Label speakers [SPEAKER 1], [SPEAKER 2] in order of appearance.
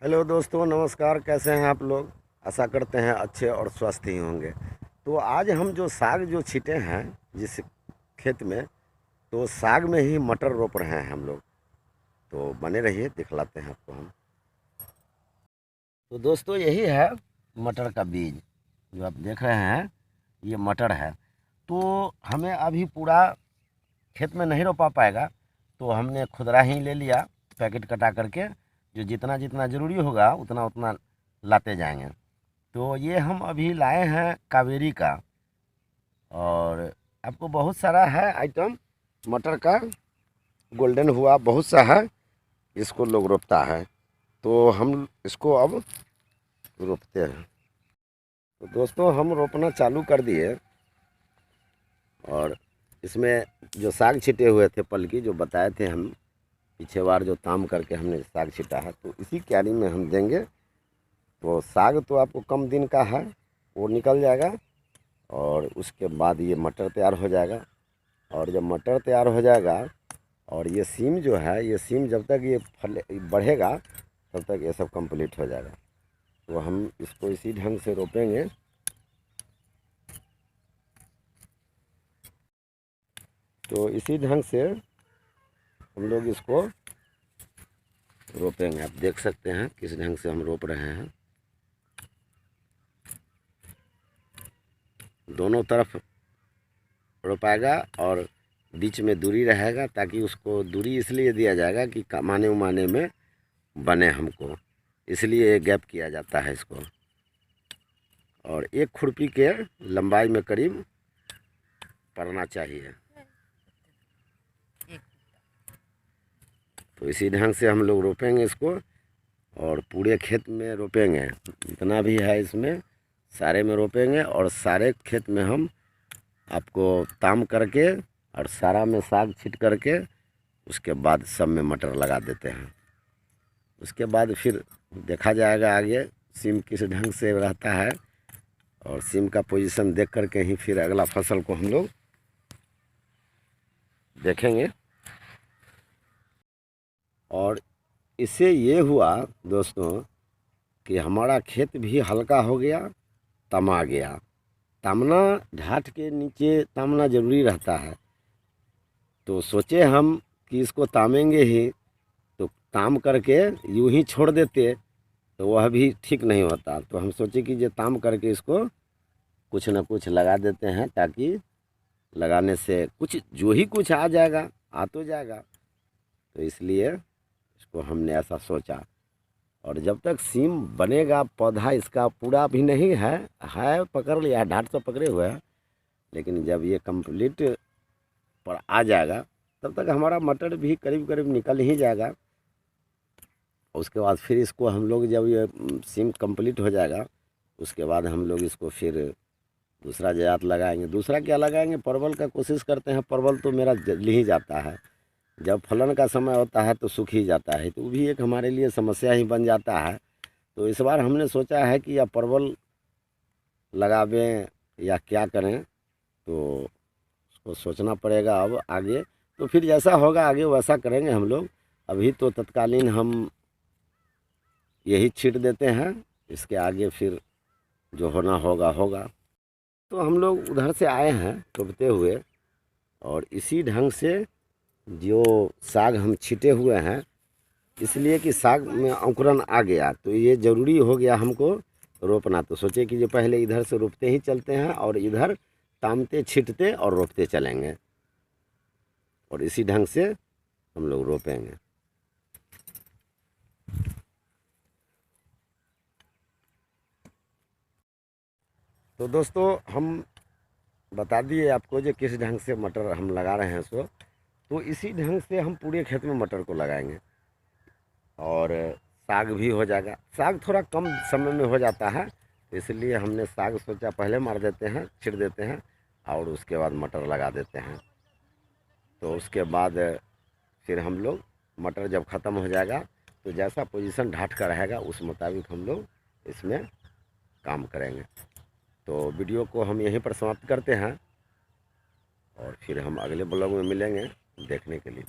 [SPEAKER 1] Hello दोस्तों, नमस्कार। कैसे हैं आप लोग? आशा करते हैं अच्छे और स्वस्थ ही होंगे। तो आज हम जो साग जो छींटे हैं जिस खेत में, तो साग में ही मटर रोप रहे हैं हम लोग। तो बने रहिए, दिखलाते हैं आपको हम। तो दोस्तों, यही है मटर का बीज जो आप देख रहे हैं। ये मटर है। तो हमें अभी पूरा खेत में नहीं रोपा पाएगा, तो हमने खुदरा ही ले लिया, पैकेट कटा करके। जो जितना जितना ज़रूरी होगा उतना उतना लाते जाएंगे। तो ये हम अभी लाए हैं कावेरी का। और आपको बहुत सारा है आइटम मटर का। गोल्डन हुआ, बहुत सा है। इसको लोग रोपता है, तो हम इसको अब रोपते हैं। तो दोस्तों, हम रोपना चालू कर दिए। और इसमें जो साग छिटे हुए थे पलकी, जो बताए थे हम पीछे बार, जो ताम करके हमने साग छिटा है, तो इसी क्यारी में हम देंगे। तो साग तो आपको कम दिन का है, वो निकल जाएगा। और उसके बाद ये मटर तैयार हो जाएगा। और जब मटर तैयार हो जाएगा, और ये सीम जो है, ये सीम जब तक ये फल बढ़ेगा तब तक ये सब कंप्लीट हो जाएगा। तो हम इसको इसी ढंग से रोपेंगे। तो इसी ढंग से हम लोग इसको रोपेंगे। आप देख सकते हैं किस ढंग से हम रोप रहे हैं। दोनों तरफ रोपाएगा और बीच में दूरी रहेगा, ताकि उसको दूरी इसलिए दिया जाएगा कि कमाने उमाने में बने हमको, इसलिए गैप किया जाता है इसको। और एक खुरपी के लंबाई में करीब पड़ना चाहिए। तो इसी ढंग से हम लोग रोपेंगे इसको। और पूरे खेत में रोपेंगे, जितना भी है इसमें सारे में रोपेंगे। और सारे खेत में हम आपको ताम करके और सारा में साग छीट करके उसके बाद सब में मटर लगा देते हैं। उसके बाद फिर देखा जाएगा आगे सीम किस ढंग से रहता है। और सीम का पोजीशन देख करके ही फिर अगला फसल को हम लोग देखेंगे। और इससे ये हुआ दोस्तों कि हमारा खेत भी हल्का हो गया, तमा गया। तामना, ढाठ के नीचे तामना ज़रूरी रहता है। तो सोचे हम कि इसको तामेंगे ही, तो ताम करके यूं ही छोड़ देते तो वह भी ठीक नहीं होता। तो हम सोचे कि ये ताम करके इसको कुछ न कुछ लगा देते हैं, ताकि लगाने से कुछ जो ही कुछ आ जाएगा, आ तो जाएगा। तो इसलिए इसको हमने ऐसा सोचा। और जब तक सीम बनेगा, पौधा इसका पूरा भी नहीं है पकड़ लिया है, ढाट तो पकड़े हुए हैं। लेकिन जब ये कंप्लीट पर आ जाएगा, तब तक हमारा मटर भी करीब करीब निकल ही जाएगा। उसके बाद फिर इसको हम लोग, जब ये सीम कंप्लीट हो जाएगा, उसके बाद हम लोग इसको फिर दूसरा जात लगाएंगे। दूसरा क्या लगाएंगे, परवल का कोशिश करते हैं। परवल तो मेरा जल्दी ही जाता है, जब फलन का समय होता है तो सूख ही जाता है। तो वो भी एक हमारे लिए समस्या ही बन जाता है। तो इस बार हमने सोचा है कि या परवल लगावें या क्या करें, तो उसको सोचना पड़ेगा अब आगे। तो फिर जैसा होगा आगे वैसा करेंगे हम लोग। अभी तो तत्कालीन हम यही छीट देते हैं, इसके आगे फिर जो होना होगा होगा। तो हम लोग उधर से आए हैं टोपते हुए, और इसी ढंग से जो साग हम छीटे हुए हैं, इसलिए कि साग में अंकुरन आ गया, तो ये ज़रूरी हो गया हमको रोपना। तो सोचे कि जो पहले इधर से रोपते ही चलते हैं, और इधर तामते छीटते और रोपते चलेंगे। और इसी ढंग से हम लोग रोपेंगे। तो दोस्तों, हम बता दिए आपको जो किस ढंग से मटर हम लगा रहे हैं सो। तो इसी ढंग से हम पूरे खेत में मटर को लगाएंगे। और साग भी हो जाएगा। साग थोड़ा कम समय में हो जाता है, तो इसलिए हमने साग सोचा पहले मार देते हैं, छिड़ देते हैं, और उसके बाद मटर लगा देते हैं। तो उसके बाद फिर हम लोग मटर जब ख़त्म हो जाएगा, तो जैसा पोजीशन ढाट का रहेगा उस मुताबिक हम लोग इसमें काम करेंगे। तो वीडियो को हम यहीं पर समाप्त करते हैं, और फिर हम अगले ब्लॉग में मिलेंगे। देखने के लिए